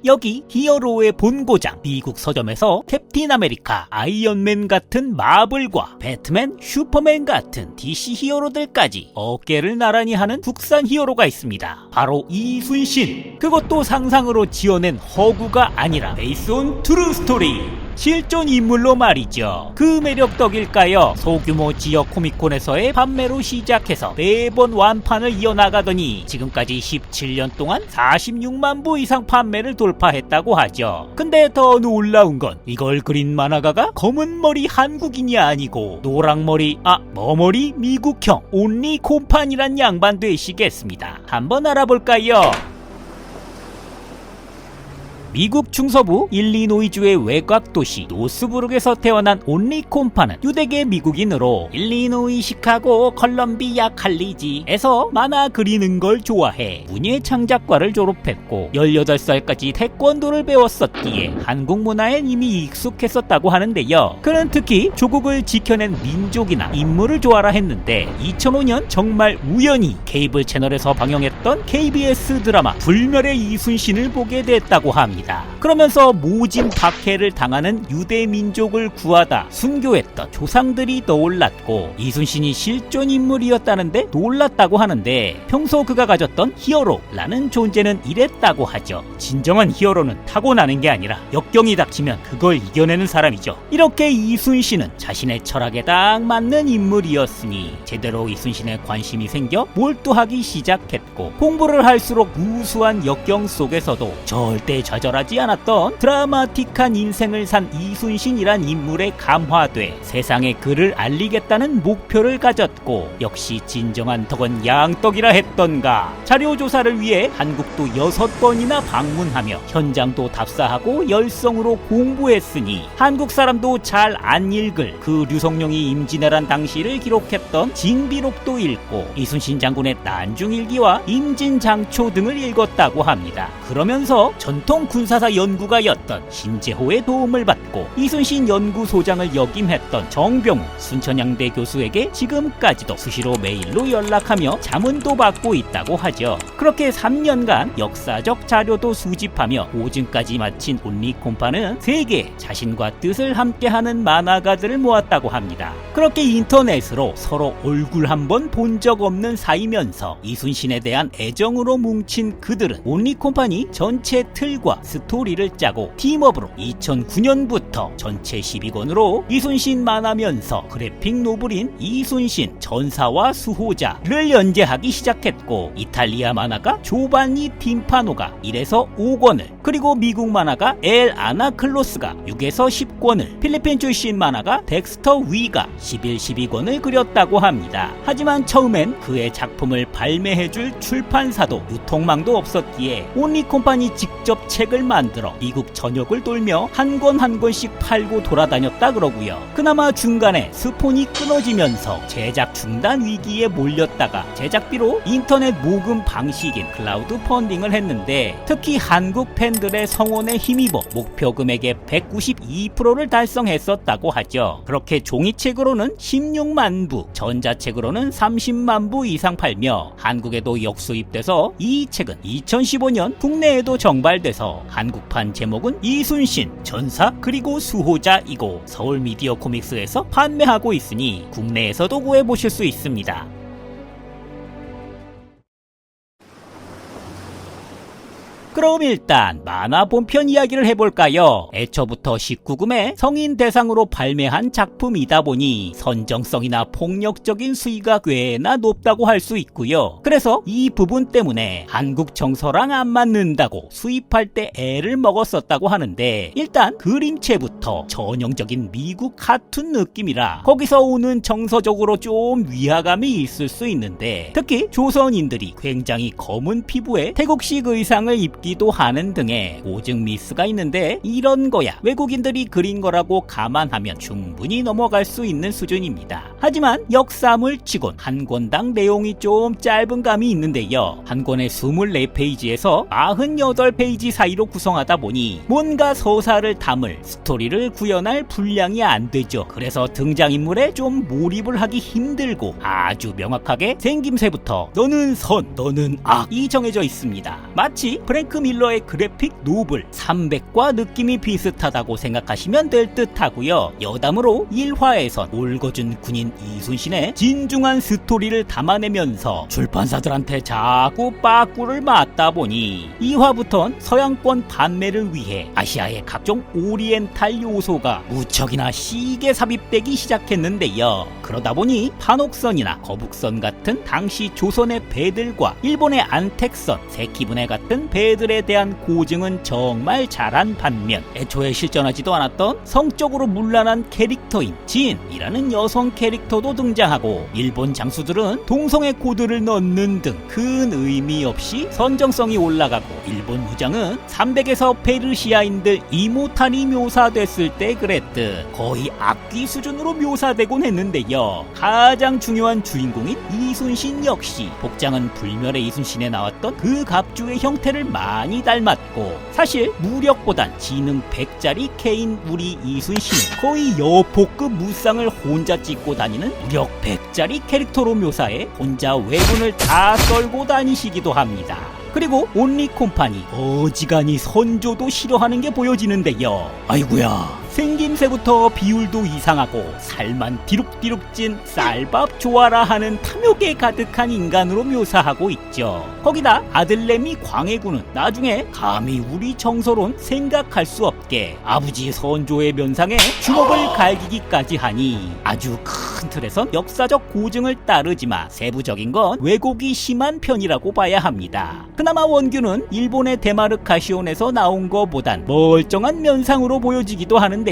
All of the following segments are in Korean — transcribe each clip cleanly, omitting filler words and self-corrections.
여기 히어로의 본고장 미국 서점에서 캡틴 아메리카, 아이언맨 같은 마블과 배트맨, 슈퍼맨 같은 DC 히어로들까지 어깨를 나란히 하는 국산 히어로가 있습니다. 바로 이순신. 그것도 상상으로 지어낸 허구가 아니라 베이스 온 트루 스토리. 실존 인물로 말이죠. 그 매력 덕일까요? 소규모 지역 코미콘에서의 판매로 시작해서 매번 완판을 이어나가더니 지금까지 17년 동안 46만 부 이상 판매를 돌파했다고 하죠. 근데 더 놀라운 건 이걸 그린 만화가가 검은머리 한국인이 아니고 노랑머리, 머머리 미국형 온리 콤판이란 양반 되시겠습니다. 한번 알아볼까요? 미국 중서부 일리노이주의 외곽도시 노스부룩에서 태어난 온리 콤파는 유대계 미국인으로 일리노이, 시카고, 컬럼비아 칼리지에서 만화 그리는 걸 좋아해 문예창작과를 졸업했고 18살까지 태권도를 배웠었기에 한국 문화엔 이미 익숙했었다고 하는데요. 그는 특히 조국을 지켜낸 민족이나 인물을 좋아라 했는데 2005년 정말 우연히 케이블 채널에서 방영했던 KBS 드라마 불멸의 이순신을 보게 됐다고 합니다. 그러면서 모진 박해를 당하는 유대 민족을 구하다 순교했던 조상들이 떠올랐고 이순신이 실존 인물이었다는데 놀랐다고 하는데 평소 그가 가졌던 히어로라는 존재는 이랬다고 하죠. 진정한 히어로는 타고나는 게 아니라 역경이 닥치면 그걸 이겨내는 사람이죠. 이렇게 이순신은 자신의 철학에 딱 맞는 인물이었으니 제대로 이순신에 관심이 생겨 몰두하기 시작했고 공부를 할수록 무수한 역경 속에서도 절대 좌절하지 않았던 드라마틱한 인생을 산 이순신이란 인물에 감화돼 세상에 그를 알리겠다는 목표를 가졌고 역시 진정한 덕은 양떡이라 했던가. 자료조사를 위해 한국도 6번이나 방문하며 현장도 답사하고 열성으로 공부했으니 한국 사람도 잘 안 읽을 그 류성룡이 임진왜란 당시를 기록했던 징비록도 읽고 이순신 장군의 난중일기와 임진장초 등을 읽었다고 합니다. 그러면서 전통 군사사 연구가였던 신재호의 도움을 받고 이순신 연구소장을 역임했던 정병우 순천향대 교수에게 지금까지도 수시로 메일로 연락하며 자문도 받고 있다고 하죠. 그렇게 3년간 역사적 자료도 수집하며 오증까지 마친 온리 콤파는 세계에 자신과 뜻을 함께하는 만화가들을 모았다고 합니다. 그렇게 인터넷으로 서로 얼굴 한번 본 적 없는 사이면서 이순신에 대한 애정으로 뭉친 그들은 온리 콤파니 전체 틀과 스토리를 짜고 팀업으로 2009년부터 전체 12권으로 이순신 만화면서 그래픽 노블인 이순신 전사와 수호자를 연재하기 시작했고 이탈리아 만화가 조반니 팀파노가 1에서 5권을 그리고 미국 만화가 엘 아나클로스가 6에서 10권을 필리핀 출신 만화가 덱스터 위가 11, 12권을 그렸다고 합니다. 하지만 처음엔 그의 작품을 발매해줄 출판사도 유통망도 없었기에 온리 콤파니 직접 책을 만들어 미국 전역을 돌며 한 권 한 권씩 팔고 돌아다녔다 그러고요. 그나마 중간에 스폰이 끊어지면서 제작 중단 위기에 몰렸다가 제작비로 인터넷 모금 방식인 클라우드 펀딩을 했는데 특히 한국 팬들의 성원에 힘입어 목표 금액의 192%를 달성했었다고 하죠. 그렇게 종이책으로는 16만 부, 전자책으로는 30만 부 이상 팔며 한국에도 역수입돼서 이 책은 2015년 국내에도 정발돼서 한국판 제목은 이순신, 전사 그리고 수호자이고 서울 미디어 코믹스에서 판매하고 있으니 국내에서도 구해보실 수 있습니다. 그럼 일단 만화 본편 이야기를 해볼까요? 애초부터 19금에 성인 대상으로 발매한 작품이다 보니 선정성이나 폭력적인 수위가 꽤나 높다고 할 수 있고요. 그래서 이 부분 때문에 한국 정서랑 안 맞는다고 수입할 때 애를 먹었었다고 하는데 일단 그림체부터 전형적인 미국 카툰 느낌이라 거기서 오는 정서적으로 좀 위화감이 있을 수 있는데 특히 조선인들이 굉장히 검은 피부에 태국식 의상을 입기도 하는 등의 오증 미스가 있는데 이런 거야 외국인들이 그린 거라고 감안하면 충분히 넘어갈 수 있는 수준입니다. 하지만 역사물 치곤 한 권당 내용이 좀 짧은 감이 있는데요. 한 권의 24페이지에서 98페이지 사이로 구성하다 보니 뭔가 서사를 담을 스토리를 구현할 분량이 안 되죠. 그래서 등장인물에 좀 몰입을 하기 힘들고 아주 명확하게 생김새부터 너는 선, 너는 악이 정해져 있습니다. 마치 프랭크 밀러의 그래픽 노블 300과 느낌이 비슷하다고 생각하시면 될 듯하고요. 여담으로 1화에선 올거준 군인 이순신의 진중한 스토리를 담아내면서 출판사들한테 자꾸 빠꾸를 맞다 보니 2화부턴 서양권 판매를 위해 아시아의 각종 오리엔탈 요소가 무척이나 시게 삽입되기 시작했는데요. 그러다 보니 판옥선이나 거북선 같은 당시 조선의 배들과 일본의 안택선, 세키분해 같은 배들에 대한 고증은 정말 잘한 반면 애초에 실존하지도 않았던 성적으로 문란한 캐릭터인 진이라는 여성 캐릭터도 등장하고 일본 장수들은 동성애 코드를 넣는 등 큰 의미 없이 선정성이 올라가고 일본 무장은 300에서 페르시아인들 이모탄이 묘사됐을 때 그랬듯 거의 악귀 수준으로 묘사되곤 했는데요. 가장 중요한 주인공인 이순신 역시 복장은 불멸의 이순신에 나왔던 그 갑주의 형태를 많이 닮았고 사실 무력보단 지능 100짜리 K인 우리 이순신은 거의 여포급 무쌍을 혼자 찍고 다니는 무력 100짜리 캐릭터로 묘사해 혼자 외군을 다 썰고 다니시기도 합니다. 그리고 온리콤판이 어지간히 선조도 싫어하는 게 보여지는데요. 아이구야, 생김새부터 비율도 이상하고 살만 디룩디룩 찐 쌀밥 좋아라 하는 탐욕에 가득한 인간으로 묘사하고 있죠. 거기다 아들내미 광해군은 나중에 감히 우리 정서론 생각할 수 없게 아버지 선조의 면상에 주먹을 갈기기까지 하니 아주 큰 틀에선 역사적 고증을 따르지만 세부적인 건 왜곡이 심한 편이라고 봐야 합니다. 그나마 원규는 일본의 데마르카시온에서 나온 거보단 멀쩡한 면상으로 보여지기도 하는데요.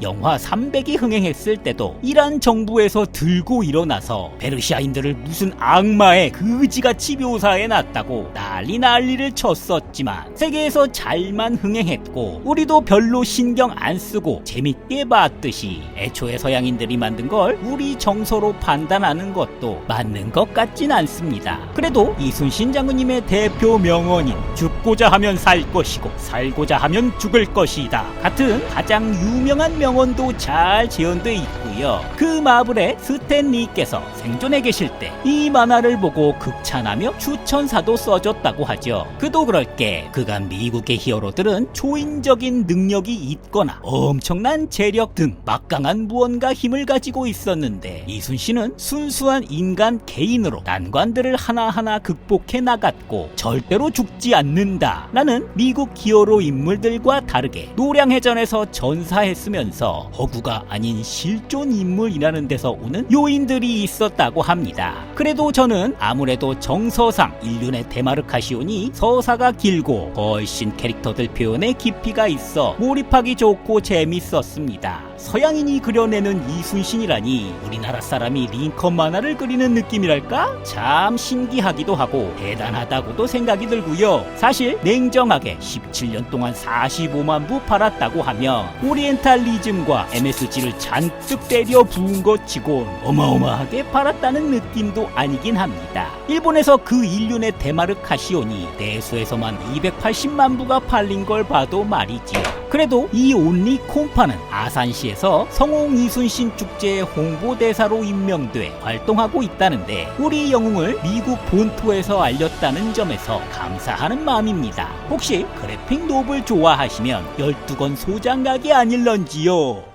영화 300이 흥행했을 때도 이란 정부에서 들고 일어나서 페르시아인들을 무슨 악마의 그지같이 묘사해놨다고 난리를 쳤었지만 세계에서 잘만 흥행했고 우리도 별로 신경 안 쓰고 재밌게 봤듯이 애초에 서양인들이 만든 걸 우리 정서로 판단하는 것도 맞는 것 같진 않습니다. 그래도 이순신 장군님의 대표 명언인 죽고자 하면 살 것이고 살고자 하면 죽을 것이다 같은 가장 유명한 명언도 잘 재현돼 있고요. 그 마블의 스탠리께서 생존해 계실 때 이 만화를 보고 극찬하며 추천사도 써줬다고 하죠. 그도 그럴게 그간 미국의 히어로들은 초인적인 능력이 있거나 엄청난 재력 등 막강한 무언가 힘을 가지고 있었는데 이순신은 순수한 인간 개인으로 난관들을 하나하나 극복해 나갔고 절대로 죽지 않는다 라는 미국 히어로 인물들과 다르게 노량해전에서 전사했으면서 허구가 아닌 실존 인물이라는 데서 오는 요인들이 있었다고 합니다. 그래도 저는 아무래도 정서상 인륜의 데마르카시온이 서사가 길고 훨씬 캐릭터들 표현에 깊이가 있어 몰입하기 좋고 재밌었습니다. 서양인이 그려내는 이순신이라니 우리나라 사람이 링컨 만화를 그리는 느낌이랄까? 참 신기하기도 하고 대단하다고도 생각이 들고요. 사실 냉정하게 17년 동안 45만 부 팔았다고 하면 오리엔탈리즘과 MSG를 잔뜩 때려 부은 것 치곤 어마어마하게 팔았다는 느낌도 아니긴 합니다. 일본에서 그 인륜의 데마르카시온이 내수에서만 280만 부가 팔린 걸 봐도 말이지요. 그래도 이 온리콤파는 아산시에서 성홍 이순신 축제의 홍보대사로 임명돼 활동하고 있다는데 우리 영웅을 미국 본토에서 알렸다는 점에서 감사하는 마음입니다. 혹시 그래픽 노블 좋아하시면 12권 소장각이 아닐런지요.